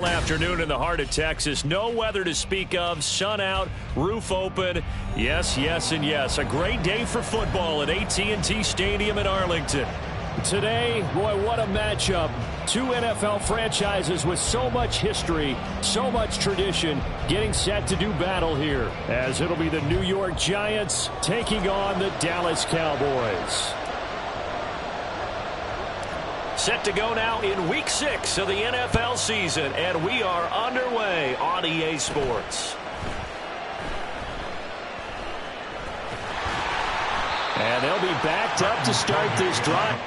Afternoon in the heart of Texas. No weather to speak of. Sun out, roof open. Yes, yes, and yes. A great day for football at AT&T Stadium in Arlington. Today, boy, what a matchup. Two NFL franchises with so much history, so much tradition, getting set to do battle here, as it'll be the New York Giants taking on the Dallas Cowboys. Set to go now in Week 6 of the NFL season, and we are underway on EA Sports. And they'll be backed up to start this drive.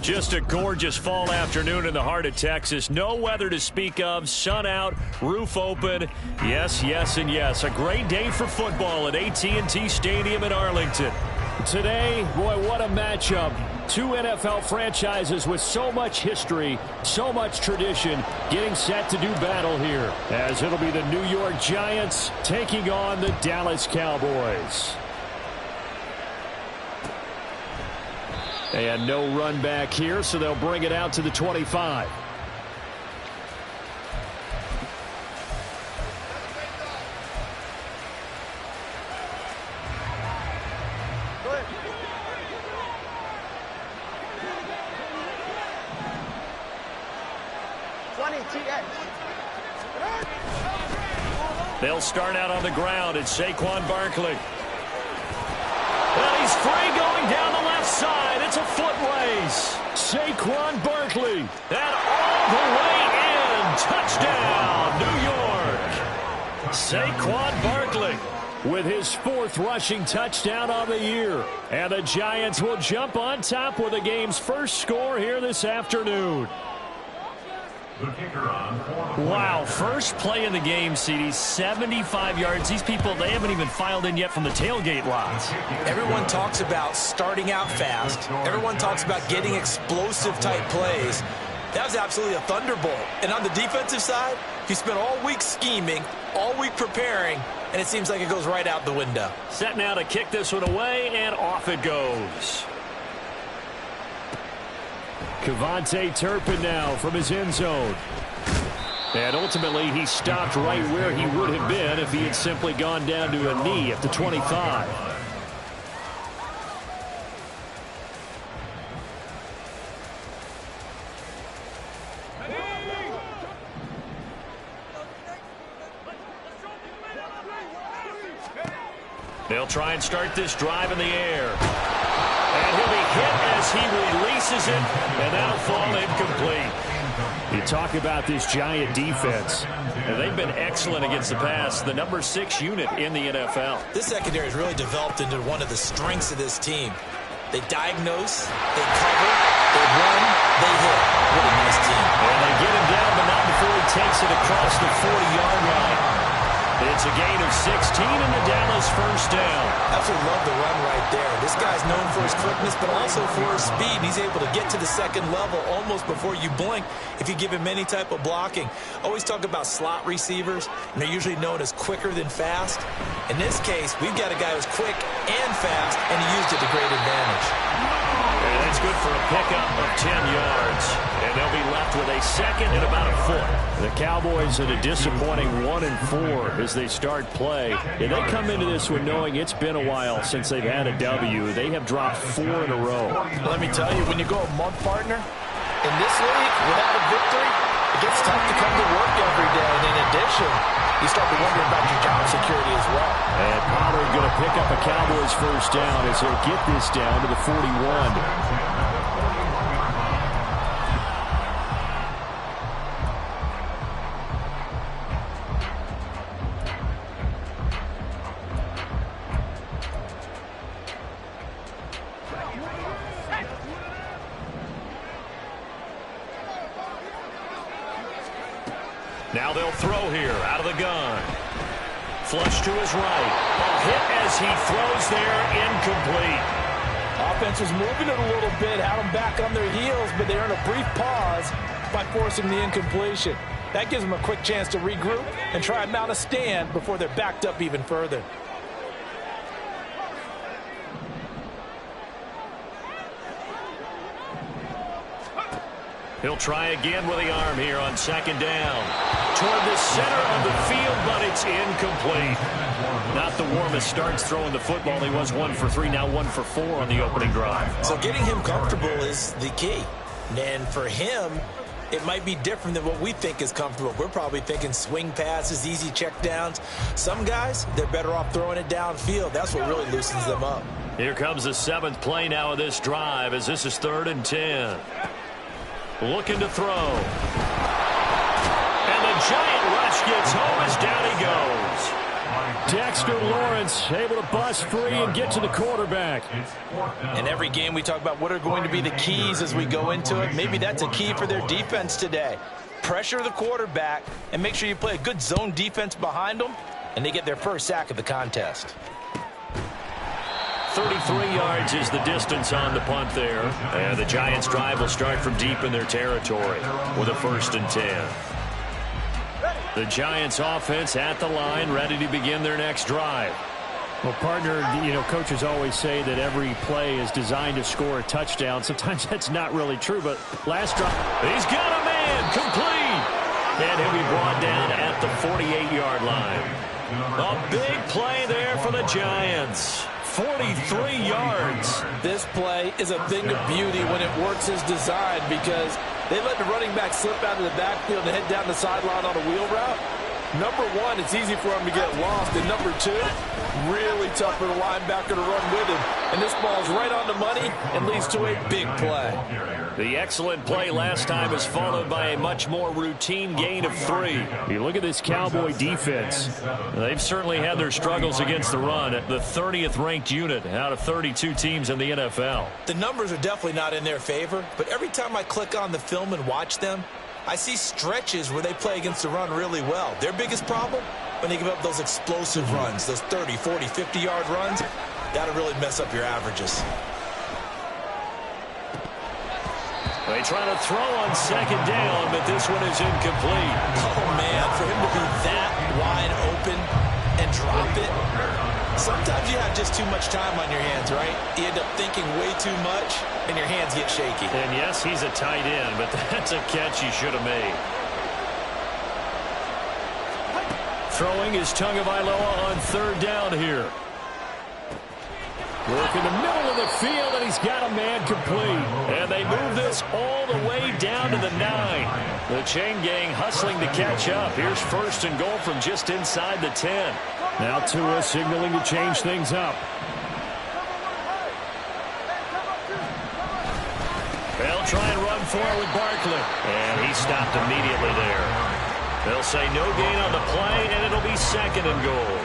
Just a gorgeous fall afternoon in the heart of Texas. No weather to speak of. Sun out, roof open. Yes, yes, and yes. A great day for football at AT&T Stadium in Arlington. Today, boy, what a matchup. Two NFL franchises with so much history, so much tradition, getting set to do battle here, as it'll be the New York Giants taking on the Dallas Cowboys. And no run back here, so they'll bring it out to the 25. They'll start out on the ground. It's Saquon Barkley. And he's free going down the left side. It's a foot race. Saquon Barkley. And all the way in. Touchdown, New York. Saquon Barkley with his fourth rushing touchdown on the year. And the Giants will jump on top with the game's first score here this afternoon. Wow, first play in the game, CD, 75 yards. These people, they haven't even filed in yet from the tailgate lots. Everyone talks about starting out fast. Everyone talks about getting explosive-type plays. That was absolutely a thunderbolt. And on the defensive side, he spent all week scheming, all week preparing, and it seems like it goes right out the window. Set now to kick this one away, and off it goes. Cavante Turpin now from his end zone. And ultimately, he stopped right where he would have been if he had simply gone down to a knee at the 25. They'll try and start this drive in the air. And he'll be hit as he releases it, and that'll fall incomplete. You talk about this Giant defense, and they've been excellent against the pass, the number 6 unit in the NFL. This secondary has really developed into one of the strengths of this team. They diagnose, they cover, they run, they hit. What a nice team. And they get him down, but not before he takes it across the 40-yard line. It's a gain of 16 and the Dallas first down. Absolutely love the run right there. This guy's known for his quickness, but also for his speed. And he's able to get to the second level almost before you blink if you give him any type of blocking. Always talk about slot receivers, and they're usually known as quicker than fast. In this case, we've got a guy who's quick and fast, and he used it to great advantage. And that's good for a pickup of 10 yards. And they'll be left with a second and about a foot. The Cowboys at a disappointing 1-4 as they start play. And they come into this one knowing it's been a while since they've had a W. They have dropped 4 in a row. Let me tell you, when you go a month, partner, in this league, without a victory, it gets tough to come to work every day. And in addition, you start to wonder about your job security as well. And Pollard going to pick up a Cowboys first down as he'll get this down to the 41. Now they'll throw here out of the gun. Flush to his right. A hit as he throws there, incomplete. Offense was moving it a little bit, had them back on their heels, but they earned a brief pause by forcing the incompletion. That gives them a quick chance to regroup and try and mount a stand before they're backed up even further. He'll try again with the arm here on second down. Toward the center of the field, but it's incomplete. Not the warmest starts throwing the football. He was 1 for 3, now 1 for 4 on the opening drive. So getting him comfortable is the key. And for him, it might be different than what we think is comfortable. We're probably thinking swing passes, easy checkdowns. Some guys, they're better off throwing it downfield. That's what really loosens them up. Here comes the 7th play now of this drive as this is 3rd and 10. Looking to throw. And the giant rush gets home as down he goes. Dexter Lawrence able to bust free and get to the quarterback. In every game we talk about what are going to be the keys as we go into it. Maybe that's a key for their defense today. Pressure the quarterback and make sure you play a good zone defense behind them, and they get their first sack of the contest. 33 yards is the distance on the punt there. And the Giants' drive will start from deep in their territory with a 1st and 10. The Giants' offense at the line, ready to begin their next drive. Well, partner, you know, coaches always say that every play is designed to score a touchdown. Sometimes that's not really true, but last drive, he's got a man, complete. And he'll be brought down at the 48-yard line. A big play there for the Giants. 43 yards. This play is a thing of beauty when it works as designed because they let the running back slip out of the backfield and head down the sideline on a wheel route. Number one, it's easy for him to get lost. And number two, really tough for the linebacker to run with him. And this ball's right on the money and leads to a big play. The excellent play last time is followed by a much more routine gain of 3. You look at this Cowboy defense. They've certainly had their struggles against the run. The 30th ranked unit out of 32 teams in the NFL. The numbers are definitely not in their favor, but every time I click on the film and watch them, I see stretches where they play against the run really well. Their biggest problem, when they give up those explosive runs, those 30, 40, 50-yard runs, that'll really mess up your averages. They try to throw on second down, but this one is incomplete. Oh, man, for him to be that wide open and drop it, sometimes you have just too much time on your hands, right? You end up thinking way too much, and your hands get shaky. And yes, he's a tight end, but that's a catch he should have made. Throwing is Tagovailoa on 3rd down here. Work in the middle of the field, and he's got a man complete. And they move this all the way down to the 9. The chain gang hustling to catch up. Here's 1st and goal from just inside the 10. Now Tua signaling to change things up. They'll try and run for it with Barkley. And he stopped immediately there. They'll say no gain on the play, and it'll be 2nd and goal.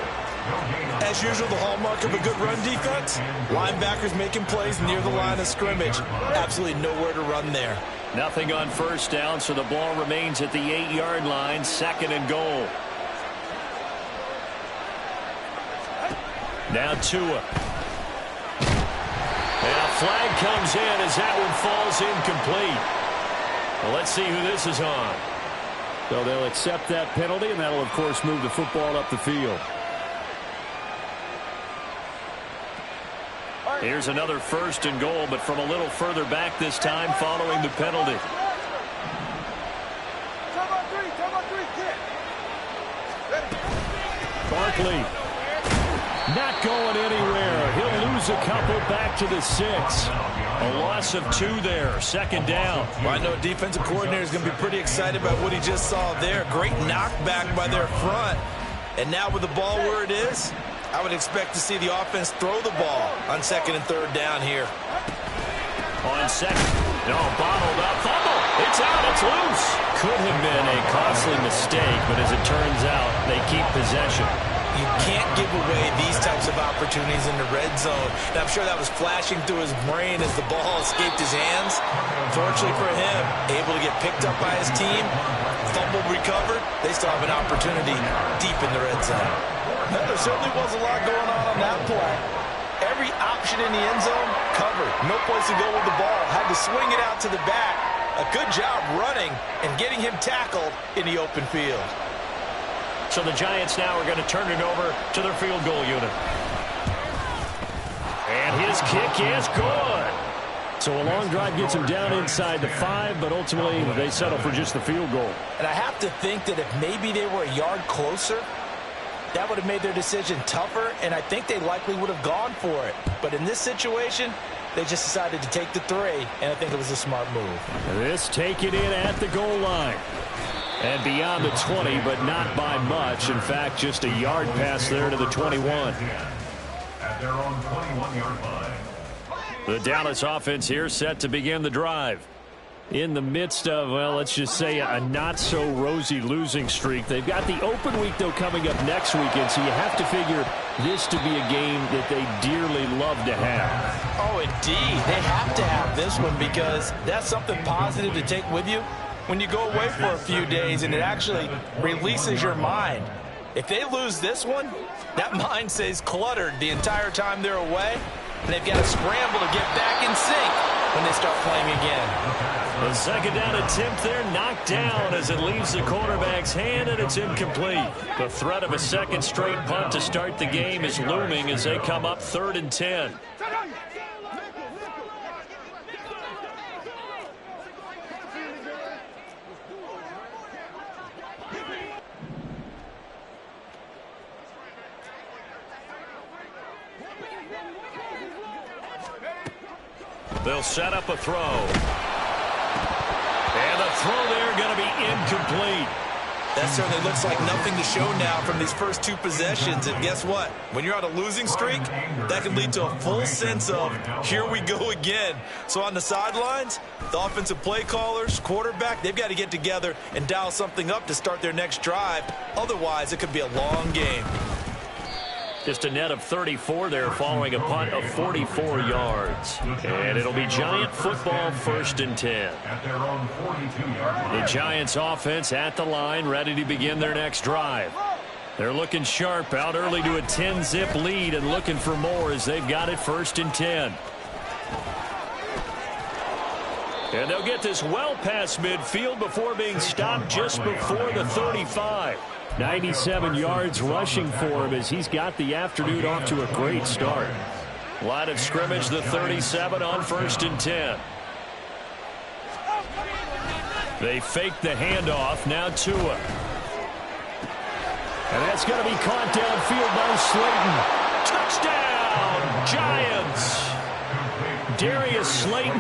As usual, the hallmark of a good run defense, linebackers making plays near the line of scrimmage. Absolutely nowhere to run there. Nothing on 1st down, so the ball remains at the 8-yard line, 2nd and goal. Now Tua. And a flag comes in as that one falls incomplete. Well, let's see who this is on. So they'll accept that penalty, and that'll, of course, move the football up the field. Here's another 1st and goal, but from a little further back this time following the penalty. Barkley not going anywhere. He'll lose a couple back to the 6. A loss of 2 there. 2nd down. Well, I know defensive coordinator is going to be pretty excited about what he just saw there. Great knockback by their front. And now with the ball where it is, I would expect to see the offense throw the ball on 2nd and 3rd down here. On 2nd. No, bottled up. Fumble. It's out. It's loose. Could have been a costly mistake, but as it turns out, they keep possession. You can't give away these types of opportunities in the red zone. And I'm sure that was flashing through his brain as the ball escaped his hands. Fortunately for him, able to get picked up by his team, fumble recovered. They still have an opportunity deep in the red zone. No, there certainly was a lot going on that play. Every option in the end zone covered. No place to go with the ball. Had to swing it out to the back. A good job running and getting him tackled in the open field. So the Giants now are going to turn it over to their field goal unit. And his kick is good. So a long drive gets him down inside the 5, but ultimately they settle for just the field goal. And I have to think that if maybe they were a yard closer, that would have made their decision tougher, and I think they likely would have gone for it. But in this situation, they just decided to take the 3, and I think it was a smart move. This taken in at the goal line. And beyond the 20, but not by much. In fact, just a yard pass there to the 21. At their own 21-yard line. The Dallas offense here set to begin the drive. In the midst of, well, let's just say a not-so-rosy losing streak. They've got the open week, though, coming up next weekend, so you have to figure this to be a game that they dearly love to have. Oh, indeed. They have to have this one because that's something positive to take with you when you go away for a few days, and it actually releases your mind. If they lose this one, that mind stays cluttered the entire time they're away, and they've got to scramble to get back in sync when they start playing again. The 2nd down attempt there knocked down as it leaves the quarterback's hand, and it's incomplete. The threat of a 2nd straight punt to start the game is looming as they come up 3rd and 10. They'll set up a throw. And the throw there going to be incomplete. That certainly looks like nothing to show now from these first 2 possessions. And guess what? When you're on a losing streak, that can lead to a full sense of, here we go again. So on the sidelines, the offensive play callers, quarterback, they've got to get together and dial something up to start their next drive. Otherwise, it could be a long game. Just a net of 34 there following a punt of 44 yards. And it'll be Giant football 1st and 10. At their own 42-yard line. The Giants offense at the line, ready to begin their next drive. They're looking sharp, out early to a 10-zip lead and looking for more as they've got it 1st and 10. And they'll get this well past midfield before being stopped just before the 35. 97 yards rushing for him as he's got the afternoon off to a great start. Line of scrimmage, the 37 on 1st and 10. They fake the handoff. Now Tua. And that's going to be caught downfield by Touchdown, Giants! Darius Slayton,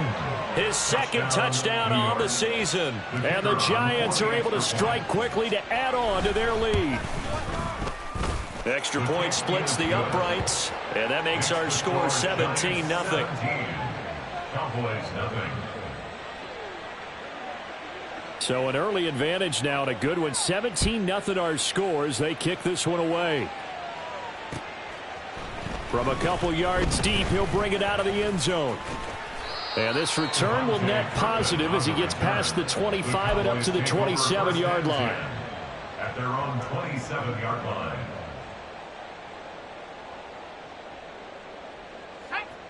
his 2nd touchdown on the season. And the Giants are able to strike quickly to add on to their lead. Extra point splits the uprights, and that makes our score 17-0. Cowboys nothing. So an early advantage now and a good one. 17-0 our scores. They kick this one away. From a couple yards deep, he'll bring it out of the end zone. And this return will net positive as he gets past the 25 and up to the 27-yard line. At their own 27-yard line.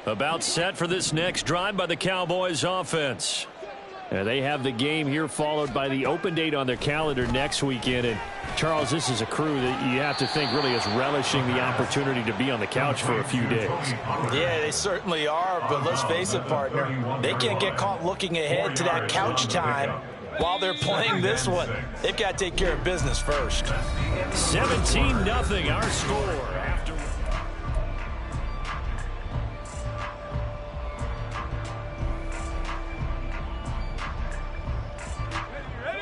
About set for this next drive by the Cowboys offense. They have the game here followed by the open date on their calendar next weekend. And, Charles, this is a crew that you have to think really is relishing the opportunity to be on the couch for a few days. Yeah, they certainly are, but let's face it, partner. They can't get caught looking ahead to that couch time while they're playing this one. They've got to take care of business first. 17-0 our score.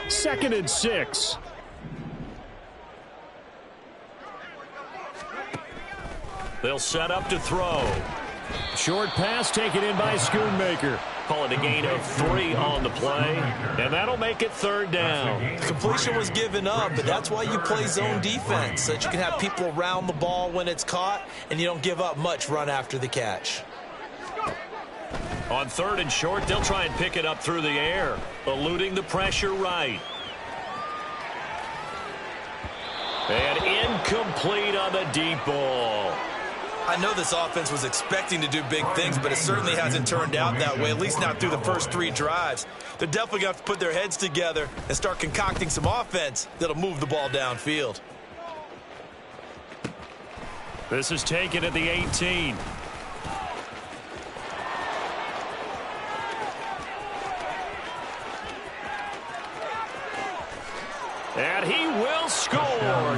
Second and 6. They'll set up to throw. Short pass taken in by Schoonmaker. Call it a gain of 3 on the play, and that'll make it third down. Completion was given up, but that's why you play zone defense, so that you can have people around the ball when it's caught, and you don't give up much run after the catch. On third and short, they'll try and pick it up through the air, eluding the pressure right. And incomplete on the deep ball. I know this offense was expecting to do big things, but it certainly hasn't turned out that way, at least not through the first 3 drives. They're definitely going to have to put their heads together and start concocting some offense that'll move the ball downfield. This is taken at the 18. And he will score.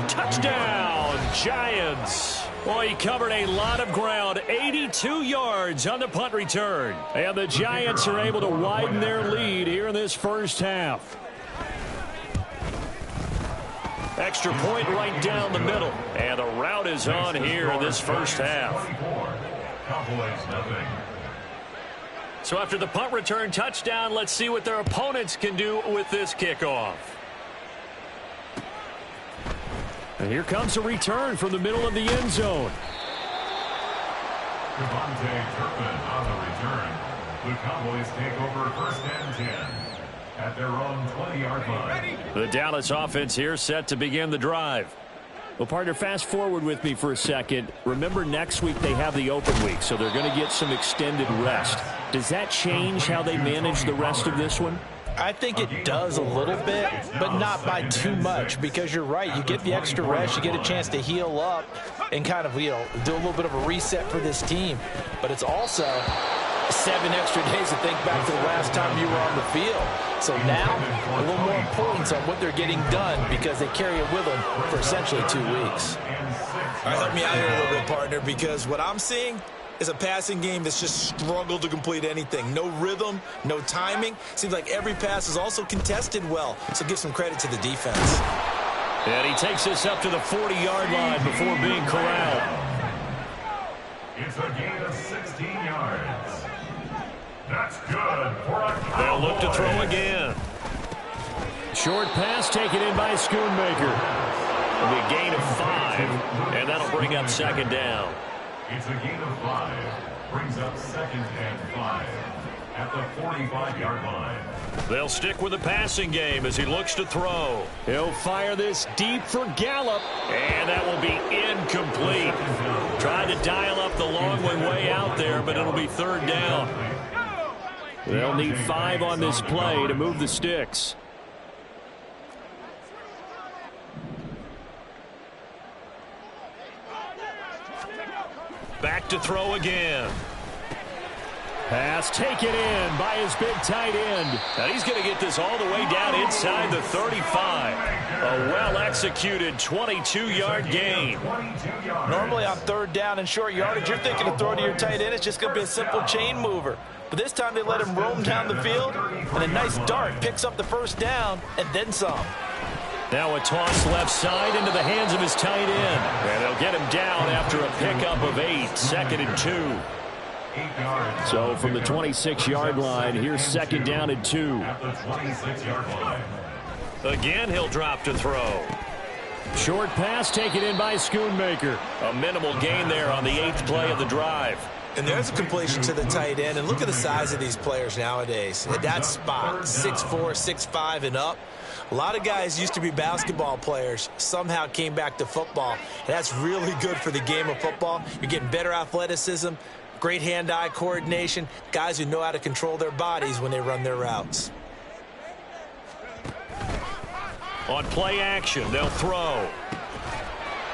Touchdown, Giants. Boy, he covered a lot of ground. 82 yards on the punt return. And the Giants are able to widen their lead here in this first half. Extra point right down the middle. And the route is on here in this first half. So after the punt return touchdown, let's see what their opponents can do with this kickoff. And here comes a return from the middle of the end zone. Devontae Turpin on the return. The Cowboys take over first and 10 at their own 20-yard line. The Dallas offense here set to begin the drive. Well, partner, fast forward with me for a second. Remember, next week they have the open week, so they're going to get some extended rest. Does that change how they manage the rest of this one? I think it does a little bit, but not by too much, because you're right. You get the extra rest, you get a chance to heal up and kind of, do a little bit of a reset for this team. But it's also 7 extra days to think back to the last time you were on the field. So now, a little more importance on what they're getting done, because they carry it with them for essentially 2 weeks. All right, help me out here a little bit, partner, because what I'm seeing is a passing game that's just struggled to complete anything. No rhythm, no timing. Seems like every pass is also contested well, so give some credit to the defense. And he takes this up to the 40-yard line before being corralled. It's a gain of 16 yards. That's good for a Cowboy. They'll look to throw again. Short pass taken in by Schoonmaker. It'll be a gain of 5, and that'll bring up second down. It's a gain of 5. Brings up second and 5 at the 45-yard line. They'll stick with the passing game as he looks to throw. He'll fire this deep for Gallup. And that will be incomplete. Trying to dial up the long one way out there, but it'll be third down. They'll need 5 on this play to move the sticks. Back to throw again. Pass taken in by his big tight end. And he's going to get this all the way down inside the 35. A well-executed 22-yard gain. Normally on third down and short yardage, you're thinking to throw to your tight end. It's just going to be a simple chain mover. But this time they let him roam down the field, and a nice dart picks up the first down and then some. Now a toss left side into the hands of his tight end. And they'll get him down after a pickup of 8, second and 2. So from the 26-yard line, here's second down and 2. At the 26-yard line. Again, he'll drop to throw. Short pass taken in by Schoonmaker. A minimal gain there on the 8th play of the drive. And there's a completion to the tight end. And look at the size of these players nowadays. At that spot, 6'4", 6'5", and up. A lot of guys used to be basketball players, somehow came back to football. And that's really good for the game of football. You're getting better athleticism, great hand-eye coordination, guys who know how to control their bodies when they run their routes. On play action, they'll throw.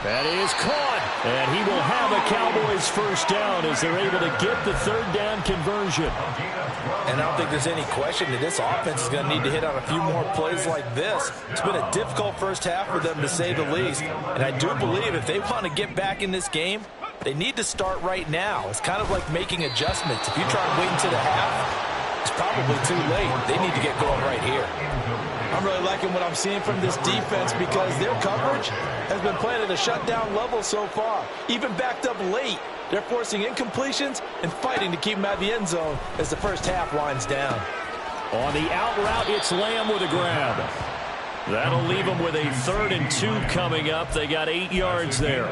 That is caught, and he will have a Cowboys first down as they're able to get the third down conversion. And I don't think there's any question that this offense is going to need to hit on a few more plays like this. It's been a difficult first half for them, to say the least. And I do believe if they want to get back in this game, they need to start right now. It's kind of like making adjustments. If you try and wait until the half, it's probably too late. They need to get going right here. I'm really liking what I'm seeing from this defense because their coverage has been playing at a shutdown level so far. Even backed up late, they're forcing incompletions and fighting to keep them out of the end zone as the first half winds down. On the out route, it's Lamb with a grab. That'll leave them with a 3rd and 2 coming up. They got 8 yards there.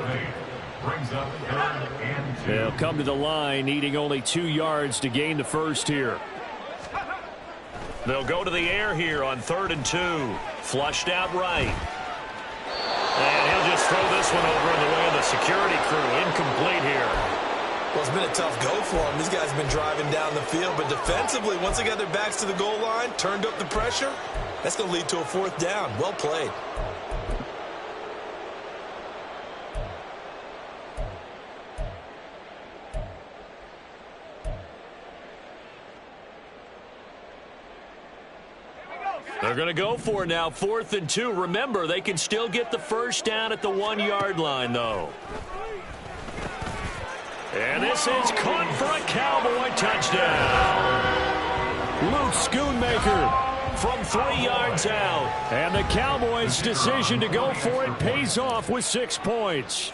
They'll come to the line, needing only 2 yards to gain the first here. They'll go to the air here on 3rd and 2. Flushed out right. And he'll just throw this one over in the way of the security crew. Incomplete here. Well, it's been a tough go for them. These guys have been driving down the field. But defensively, once they got their backs to the goal line, turned up the pressure, that's going to lead to a 4th down. Well played. They're going to go for it now, 4th and 2. Remember, they can still get the first down at the 1-yard line, though. And this is caught for a Cowboy touchdown. Luke Schoonmaker from 3 yards out. And the Cowboys' decision to go for it pays off with 6 points.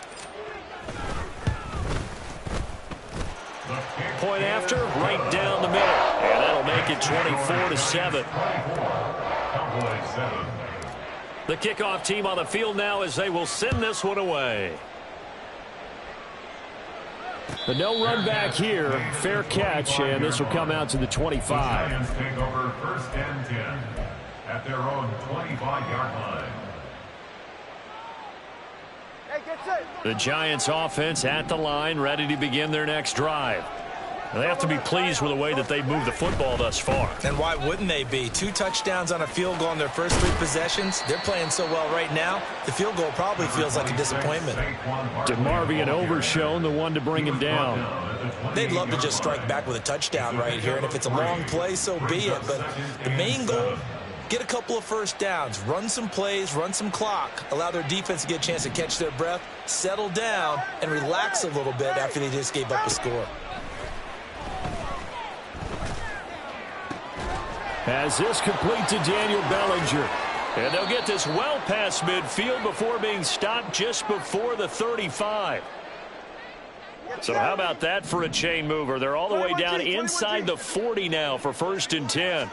Point after, right down the middle. And that'll make it 24-7. The kickoff team on the field now as they will send this one away. The no run back here, fair catch, and this will come out to the 25. The Giants take over 1st and 10 at their own 25-yard line. The Giants offense at the line, ready to begin their next drive. They have to be pleased with the way that they've moved the football thus far. And why wouldn't they be? 2 touchdowns on a field goal in their first 3 possessions. They're playing so well right now, the field goal probably feels like a disappointment. DeMarvion overshown, the one to bring him down. They'd love to just strike back with a touchdown right here, and if it's a long play, so be it. But the main goal, get a couple of first downs, run some plays, run some clock, allow their defense to get a chance to catch their breath, settle down, and relax a little bit after they just gave up a score. As this complete to Daniel Bellinger. And they'll get this well past midfield before being stopped just before the 35. So how about that for a chain mover? They're all the way down inside the 40 now for 1st and 10.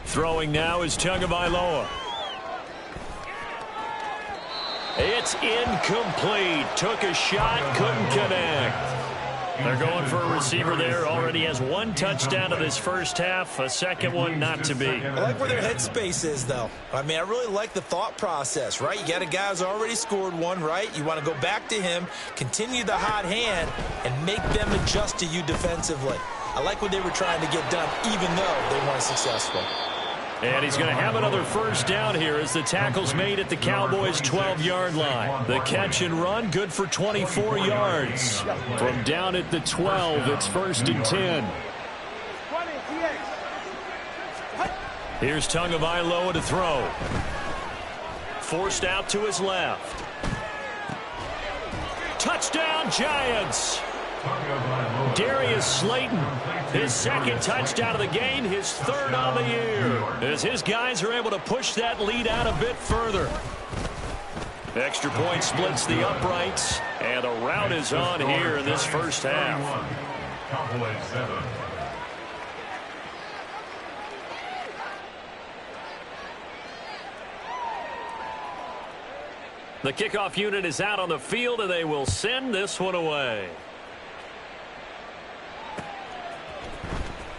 Throwing now is Tagovailoa. It's incomplete. Took a shot, couldn't connect. They're going for a receiver there. Already has 1 touchdown of this first half. A second one not to be. I like where their headspace is, though. I mean, I really like the thought process, right? You got a guy who's already scored 1, right? You want to go back to him, continue the hot hand, and make them adjust to you defensively. I like what they were trying to get done, even though they weren't successful. And he's going to have another first down here as the tackle's made at the Cowboys' 12-yard line. The catch and run, good for 24 yards. From down at the 12, it's 1st and 10. Here's Tagovailoa to throw. Forced out to his left. Touchdown, Giants! Darius Slayton, his 2nd touchdown of the game, his 3rd on the year, as his guys are able to push that lead out a bit further. Extra point splits the uprights, and the route is on here in this first half. Cowboys 7. The kickoff unit is out on the field, and they will send this one away.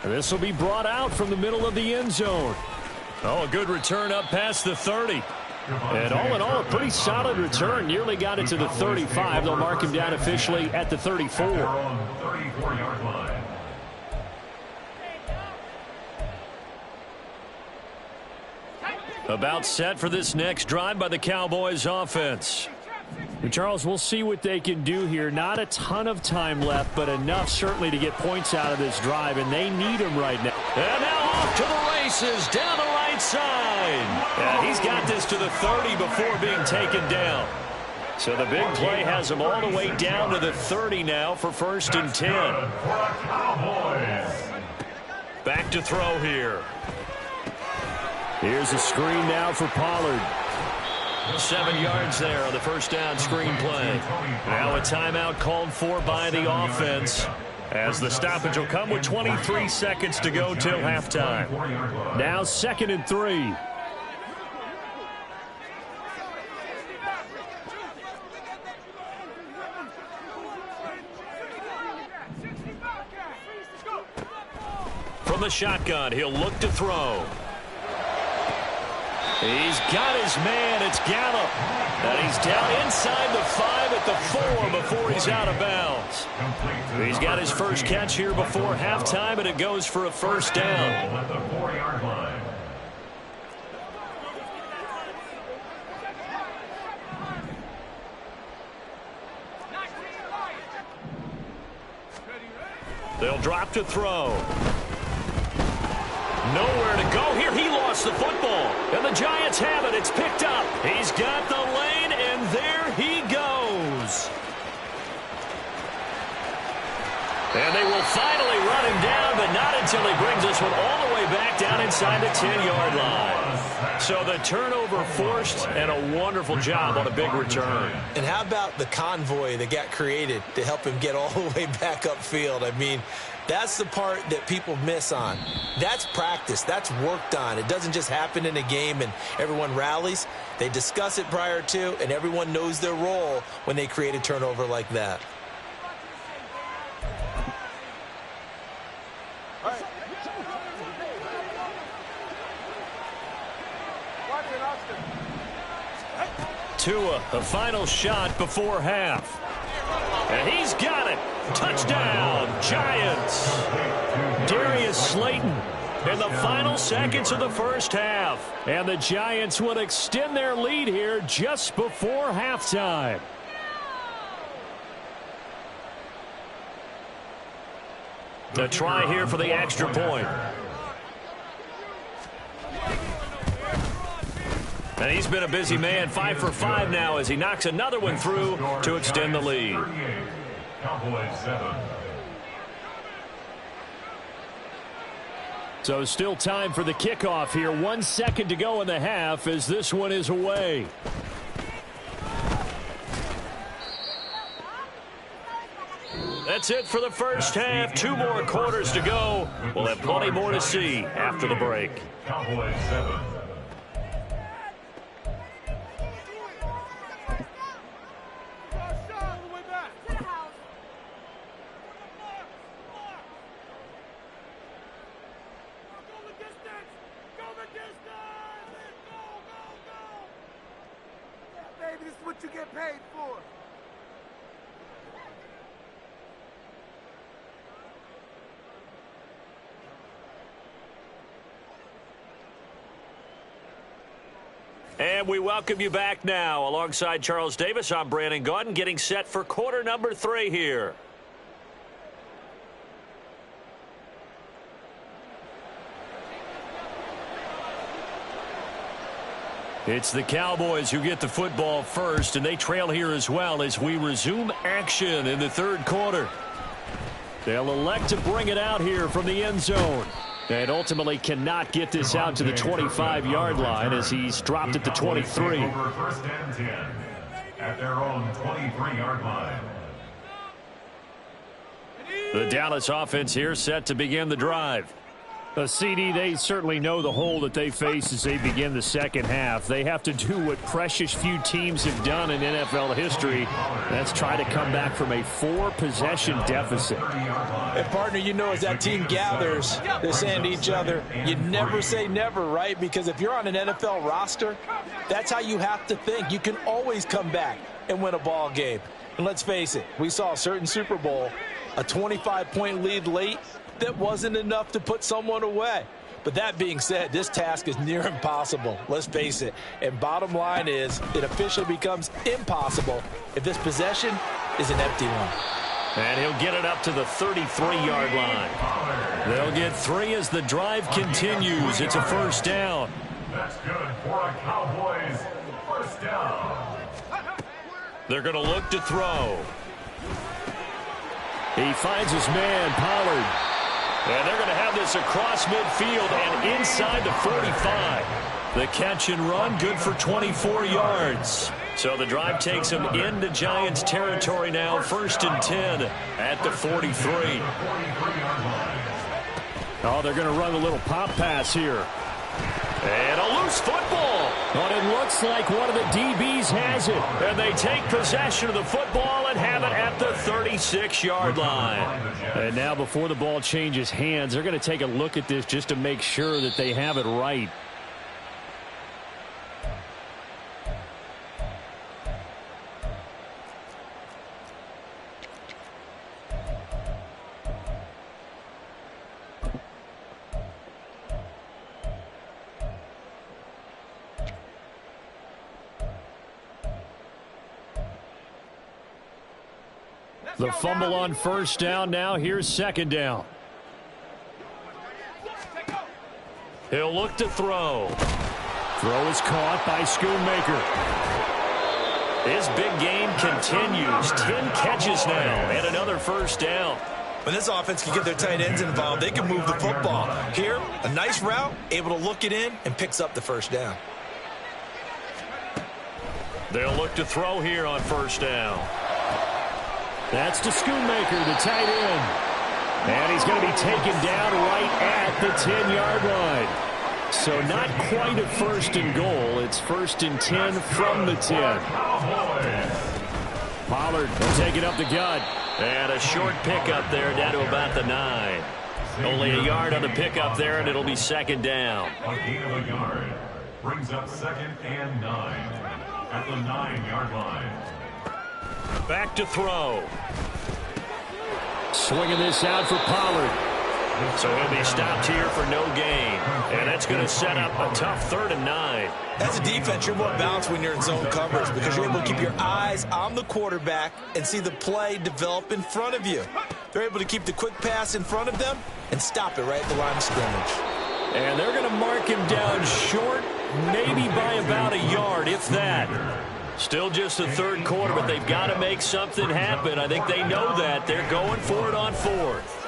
This will be brought out from the middle of the end zone. Oh, a good return up past the 30. And all in all, a pretty solid return. Nearly got it to the 35. They'll mark him down officially at the 34. 34-yard line. About set for this next drive by the Cowboys offense. And Charles, we'll see what they can do here. Not a ton of time left, but enough certainly to get points out of this drive, and they need them right now. And now off to the races down the right side. Yeah, he's got this to the 30 before being taken down. So the big play has him all the way down to the 30 now for 1st and 10. Back to throw here. Here's a screen now for Pollard. 7 yards there on the first down screen play. Now a timeout called for by the offense, as the stoppage will come with 23 seconds to go till halftime. Now 2nd and 3. From the shotgun, he'll look to throw. He's got his man. It's Gallup. And he's down inside the 5 at the 4 before he's out of bounds. He's got his first catch here before halftime, and it goes for a 1st down. At the 4-yard line. They'll drop to throw. Nowhere to go here. He lost the football. And the Giants have it. It's picked up. He's got the lane, and there he goes. And they will finally run him down, but not until he brings this one all the way back down inside the 10-yard line. So the turnover forced, and a wonderful job on a big return. And how about the convoy that got created to help him get all the way back upfield? I mean, that's the part that people miss on. That's practice. That's worked on. It doesn't just happen in a game and everyone rallies. They discuss it prior to, and everyone knows their role when they create a turnover like that. Tua, the final shot before half. And he's got it. Touchdown, Giants. Darius Slayton in the final seconds of the first half. And the Giants will extend their lead here just before halftime. A try here for the extra point. And he's been a busy man, 5 for 5 now as he knocks another one through to extend the lead. Cowboys 7. So still time for the kickoff here. 1 second to go in the half as this one is away. That's it for the first half. 2 more quarters to go. We'll have plenty more to see after the break. Cowboys 7. This is what you get paid for. And we welcome you back now. Alongside Charles Davis, I'm Brandon Gaudin, getting set for quarter number 3 here. It's the Cowboys who get the football first, and they trail here as well as we resume action in the 3rd quarter. They'll elect to bring it out here from the end zone. And ultimately cannot get this out to the 25-yard line as he's dropped at the 23. Over 1st and 10 at their own 23-yard line. The Dallas offense here set to begin the drive. CD, they certainly know the hole that they face as they begin the second half. They have to do what precious few teams have done in NFL history. That's try to come back from a 4-possession deficit. And, partner, you know, as that team gathers, they're saying to each other, you never say never, right? Because if you're on an NFL roster, that's how you have to think. You can always come back and win a ball game. And let's face it, we saw a certain Super Bowl, a 25-point lead late, that wasn't enough to put someone away. But that being said, this task is near impossible. Let's face it. And bottom line is, it officially becomes impossible if this possession is an empty one. And he'll get it up to the 33-yard line. They'll get 3 as the drive continues. It's a first down. That's good for a Cowboys first down. They're going to look to throw. He finds his man, Pollard. And they're going to have this across midfield and inside the 45. The catch and run, good for 24 yards. So the drive takes them into Giants territory now, 1st and 10 at the 43. Oh, they're going to run a little pop pass here. And a loose football. But it looks like one of the DBs has it. And they take possession of the football and have it at the 36-yard line. And now before the ball changes hands, they're going to take a look at this just to make sure that they have it right. The fumble on first down now. Here's second down. He'll look to throw. Throw is caught by Schoonmaker. His big game continues. 10 catches now and another first down. When this offense can get their tight ends involved, they can move the football. Here, a nice route, able to look it in, and picks up the first down. They'll look to throw here on first down. That's to Schoonmaker, the tight end. And he's going to be taken down right at the 10-yard line. So not quite a first and goal. It's 1st and 10 from the 10. Pollard will take it up the gut. And a short pickup there down to about the 9. Only a yard on the pickup there, and it'll be second down. A gain of a yard brings up 2nd and 9 at the 9-yard line. Back to throw. Swinging this out for Pollard. So he'll be stopped here for no gain. And that's going to set up a tough 3rd and 9. As a defense, you're more balanced when you're in zone coverage because you're able to keep your eyes on the quarterback and see the play develop in front of you. They're able to keep the quick pass in front of them and stop it right at the line of scrimmage. And they're going to mark him down short, maybe by about a yard, if that. Still just the 3rd quarter, but they've got to make something happen. I think they know that. They're going for it on 4th.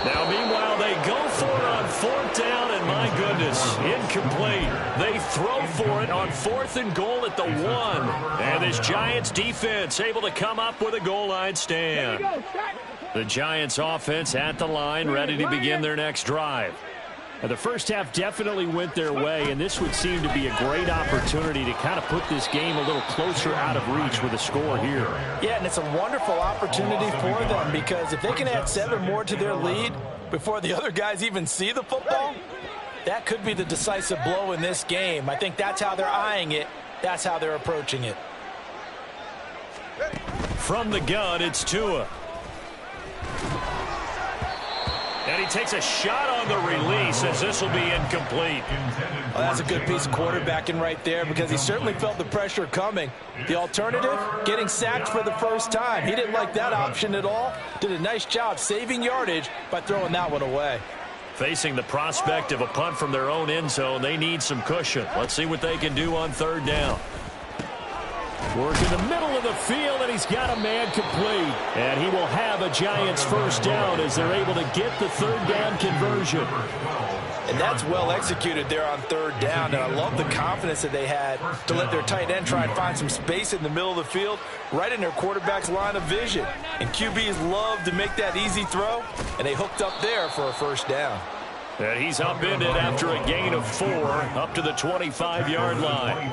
Now, meanwhile, they go for it on 4th down, and my goodness, incomplete. They throw for it on 4th and goal at the 1. And this Giants defense able to come up with a goal line stand. The Giants offense at the line, ready to begin their next drive. Now, the first half definitely went their way, and this would seem to be a great opportunity to kind of put this game a little closer out of reach with a score here. Yeah, and it's a wonderful opportunity for them because if they can add 7 more to their lead before the other guys even see the football, that could be the decisive blow in this game. I think that's how they're eyeing it. That's how they're approaching it. From the gun, it's Tua. And he takes a shot on the release as this will be incomplete. Well, that's a good piece of quarterbacking right there because he certainly felt the pressure coming. The alternative, getting sacked for the first time. He didn't like that option at all. Did a nice job saving yardage by throwing that one away. Facing the prospect of a punt from their own end zone, they need some cushion. Let's see what they can do on 3rd down. Work in the middle of the field, and he's got a man complete. And he will have a Giants first down as they're able to get the 3rd down conversion. And that's well executed there on 3rd down. And I love the confidence that they had to let their tight end try and find some space in the middle of the field, right in their quarterback's line of vision. And QBs love to make that easy throw, and they hooked up there for a first down. And he's upended after a gain of 4 up to the 25-yard line.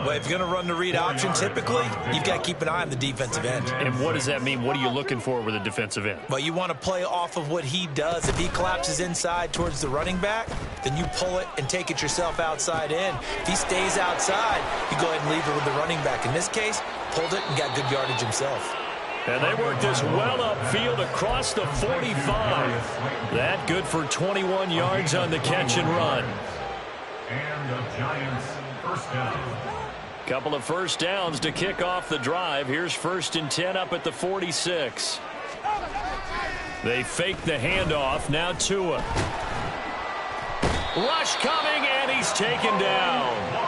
Well, if you're going to run the read option, typically, you've got to keep an eye on the defensive end. And what does that mean? What are you looking for with a defensive end? Well, you want to play off of what he does. If he collapses inside towards the running back, then you pull it and take it yourself outside in. If he stays outside, you go ahead and leave it with the running back. In this case, pulled it and got good yardage himself. And they work this well upfield across the 45. That good for 21 yards on the catch and run. And the Giants first down. Couple of first downs to kick off the drive. Here's 1st and 10 up at the 46. They fake the handoff. Now Tua. Rush coming, and he's taken down.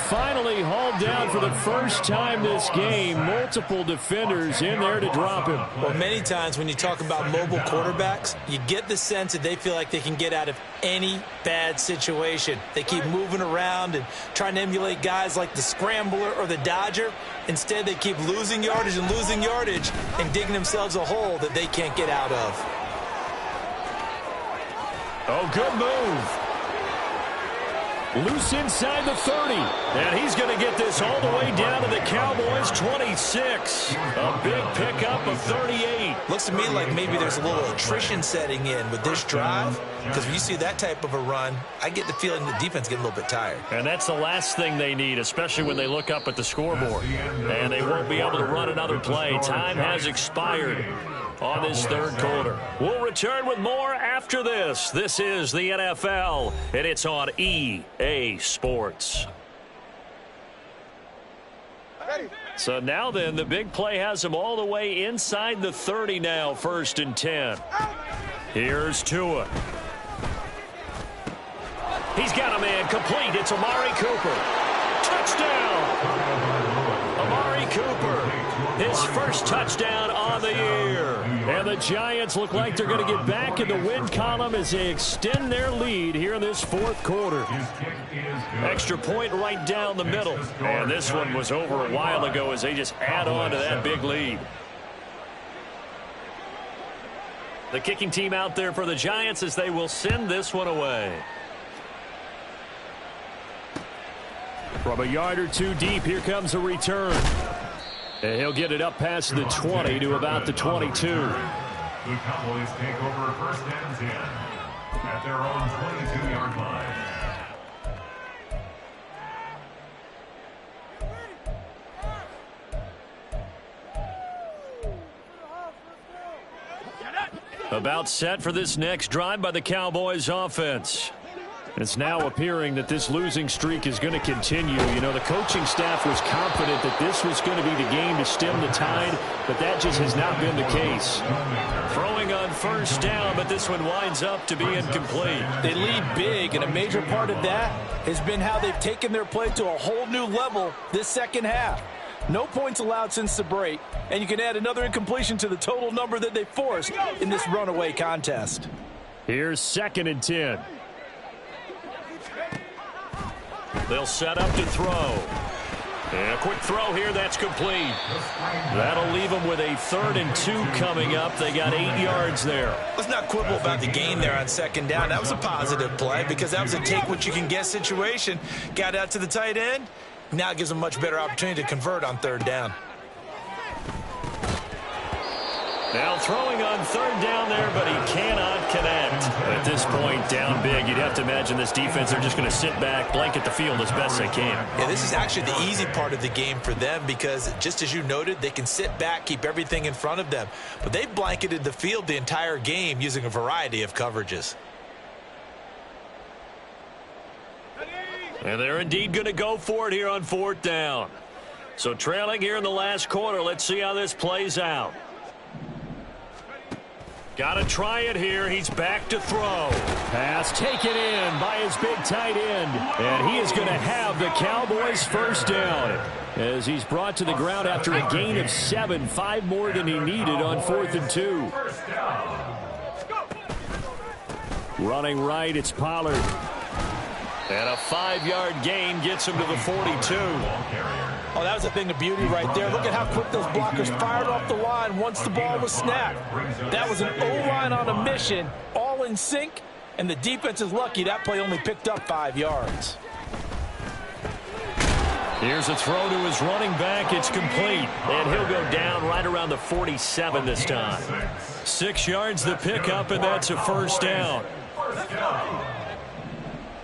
Finally hauled down for the first time this game. Multiple defenders in there to drop him. Well, many times when you talk about mobile quarterbacks, you get the sense that they feel like they can get out of any bad situation. They keep moving around and trying to emulate guys like the Scrambler or the Dodger. Instead, they keep losing yardage and digging themselves a hole that they can't get out of. Oh, good move. Loose inside the 30. And he's going to get this all the way down to the Cowboys' 26. A big pickup of 38. Looks to me like maybe there's a little attrition setting in with this drive. Because when you see that type of a run, I get the feeling the defense getting a little bit tired. And that's the last thing they need, especially when they look up at the scoreboard. And they won't be able to run another play. Time has expired on this third quarter. We'll return with more after this. This is the NFL, and it's on EA Sports. So now then, the big play has them all the way inside the 30 now, 1st and 10. Here's Tua. He's got a man complete. It's Amari Cooper. Touchdown! Amari Cooper, his first touchdown on the year. And the Giants look like they're going to get back in the win column as they extend their lead here in this 4th quarter. Extra point right down the middle. And this one was over a while ago as they just add on to that big lead. The kicking team out there for the Giants as they will send this one away. From a yard or two deep, here comes a return. And he'll get it up past the 20 to about the 22. The Cowboys take over 1st and 10 at their own 22-yard line. About set for this next drive by the Cowboys offense. It's now appearing that this losing streak is going to continue. You know, the coaching staff was confident that this was going to be the game to stem the tide, but that just has not been the case. Throwing on 1st down, but this one winds up to be incomplete. They lead big, and a major part of that has been how they've taken their play to a whole new level this second half. No points allowed since the break, and you can add another incompletion to the total number that they forced in this runaway contest. Here's 2nd and 10. They'll set up to throw. And a quick throw here, that's complete. That'll leave them with a 3rd and 2 coming up. They got 8 yards there. Let's not quibble about the gain there on 2nd down. That was a positive play because that was a take-what-you-can-get situation. Got out to the tight end. Now it gives them a much better opportunity to convert on 3rd down. Now throwing on 3rd down there, but he cannot connect. At this point, down big, you'd have to imagine this defense, they're just going to sit back, blanket the field as best they can. Yeah, this is actually the easy part of the game for them because, just as you noted, they can sit back, keep everything in front of them. But they've blanketed the field the entire game using a variety of coverages. And they're indeed going to go for it here on 4th down. So trailing here in the last quarter, let's see how this plays out. Got to try it here. He's back to throw. Pass taken in by his big tight end. And he is going to have the Cowboys' 1st down as he's brought to the ground after a gain of 7, 5 more than he needed on 4th and 2. Running right, it's Pollard. And a 5-yard gain gets him to the 42. Oh, that was a thing of beauty right there. Look at how quick those blockers fired off the line once the ball was snapped. That was an O-line on a mission, all in sync, and the defense is lucky that play only picked up 5 yards. Here's a throw to his running back. It's complete. And he'll go down right around the 47 this time. 6 yards the pickup, and that's a 1st down.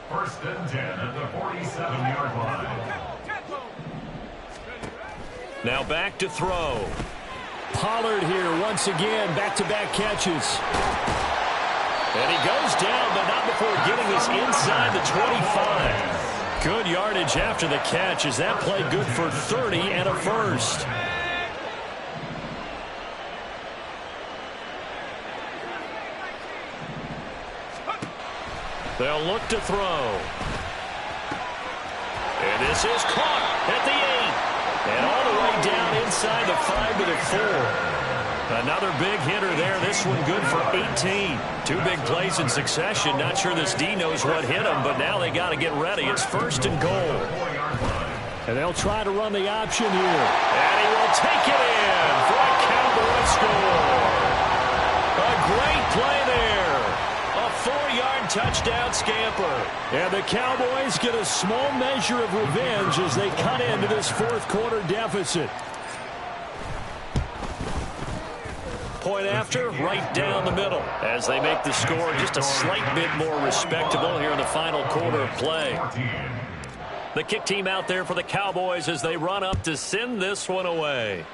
1st and 10 at the 47-yard line. Now back to throw. Pollard here once again. Back-to-back catches. And he goes down, but not before getting us inside the 25. Good yardage after the catch as that play good for 30 and a first. They'll look to throw. And this is caught at the 8. And all the way down inside the 5 to the 4. Another big hitter there. This one good for 18. Two big plays in succession. Not sure this D knows what hit him, but now they got to get ready. It's first and goal. And they'll try to run the option here. And he will take it in for a Cowboys score. A great play there. A 4-yard touchdown scamper. And the Cowboys get a small measure of revenge as they cut into this fourth quarter deficit. Point after, right down the middle, as they make the score just a slight bit more respectable here in the final quarter of play. The kick team out there for the Cowboys as they run up to send this one away.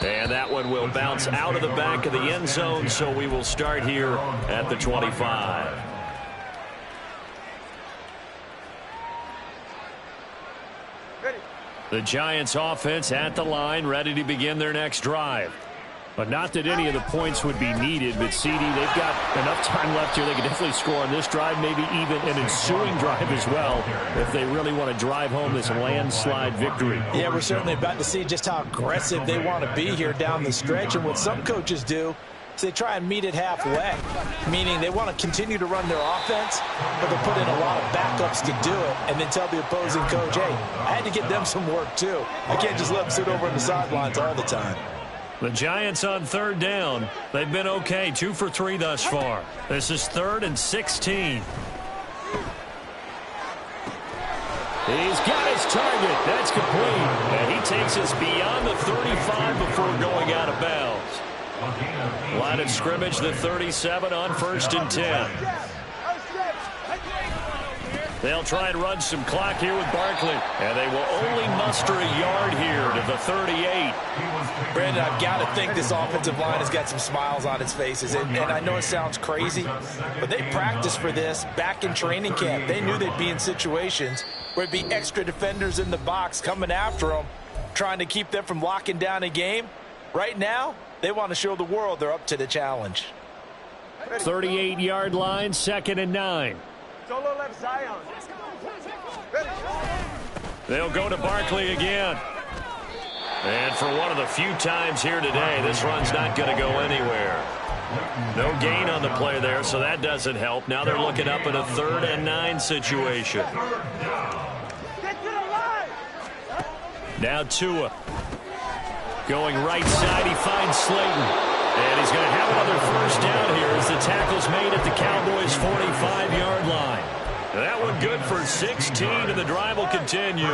And that one will bounce out of the back of the end zone, so we will start here at the 25. The Giants offense at the line, ready to begin their next drive. But not that any of the points would be needed, but CD, they've got enough time left here. They can definitely score on this drive, maybe even an ensuing drive as well, if they really want to drive home this landslide victory. Yeah, we're certainly about to see just how aggressive they want to be here down the stretch. And what some coaches do is they try and meet it halfway, meaning they want to continue to run their offense, but they'll put in a lot of backups to do it and then tell the opposing coach, hey, I had to get them some work too. I can't just let them sit over on the sidelines all the time. The Giants on third down. They've been okay, 2 for 3 thus far. This is 3rd and 16. He's got his target. That's complete. And he takes us beyond the 35 before going out of bounds. Line of scrimmage, the 37 on 1st and 10. They'll try and run some clock here with Barkley. And they will only muster a yard here to the 38. Brandon, I've got to think this offensive line has got some smiles on its faces. And I know it sounds crazy, but they practiced for this back in training camp. They knew they'd be in situations where it'd be extra defenders in the box coming after them, trying to keep them from locking down a game. Right now, they want to show the world they're up to the challenge. 38-yard line, 2nd and 9. Solo left Zion. They'll go to Barkley again. And for one of the few times here today, this run's not going to go anywhere. No gain on the play there, so that doesn't help. Now they're looking up in a 3rd and 9 situation. Now Tua. Going right side, he finds Slayton. And he's going to have another first down here as the tackle's made at the Cowboys' 45-yard line. That one good for 16, and the drive will continue.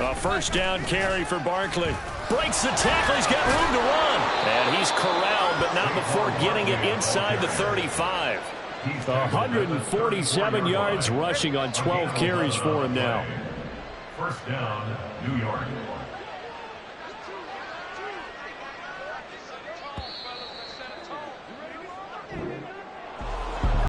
A first down carry for Barkley. Breaks the tackle. He's got room to run. And he's corralled, but not before getting it inside the 35. 147 yards rushing on 12 carries for him now. First down, New York.